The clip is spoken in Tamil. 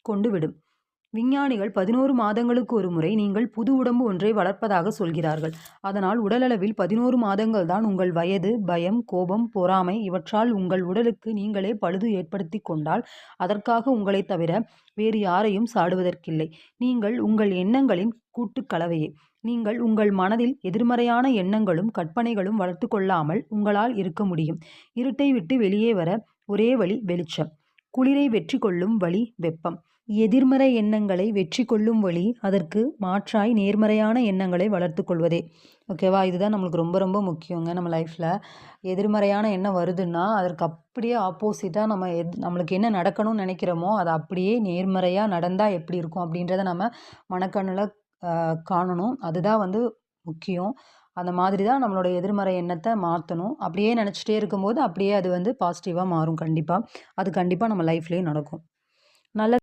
கொண்டு விடும். விஞ்ஞானிகள் 11 மாதங்களுக்கு ஒரு முறை நீங்கள் புது உடம்பு ஒன்றை வளர்ப்பதாக சொல்கிறார்கள். அதனால் உடலளவில் 11 மாதங்கள் தான் உங்கள் வயது, பயம், கோபம், பொறாமை இவற்றால் உங்கள் உடலுக்கு நீங்களே பழுது ஏற்படுத்தி கொண்டால் அதற்காக உங்களை தவிர வேறு யாரையும் சாடுவதற்கில்லை. நீங்கள் உங்கள் எண்ணங்களின் கூட்டுக்கலவையே. நீங்கள் உங்கள் மனதில் எதிர்மறையான எண்ணங்களும் கற்பனைகளும் வளர்த்து கொள்ளாமல் உங்களால் இருக்க முடியும். இருட்டை விட்டு வெளியே வர ஒரே வழி வெளிச்சம். குளிரை வெற்றி கொள்ளும் வழி வெப்பம். எதிர்மறை எண்ணங்களை வெற்றி கொள்ளும் வழி அதற்கு மாற்றாய் நேர்மறையான எண்ணங்களை வளர்த்து கொள்வதே. ஓகேவா? இதுதான் நம்மளுக்கு ரொம்ப ரொம்ப முக்கியங்க நம்ம லைஃப்பில். எதிர்மறையான எண்ணம் வருதுன்னா அதற்கு அப்படியே ஆப்போசிட்டாக நம்மளுக்கு என்ன நடக்கணும்னு நினைக்கிறோமோ அதை அப்படியே நேர்மறையாக நடந்தால் எப்படி இருக்கும் அப்படின்றத நம்ம மனக்கண்ணில் காணணும். அதுதான் முக்கியம். அந்த மாதிரி தான் நம்மளோட எதிர்மறை எண்ணத்தை மாற்றணும். அப்படியே நினச்சிட்டே இருக்கும்போது அப்படியே அது பாசிட்டிவாக மாறும். கண்டிப்பாக அது கண்டிப்பாக நம்ம லைஃப்லேயும் நடக்கும். நல்ல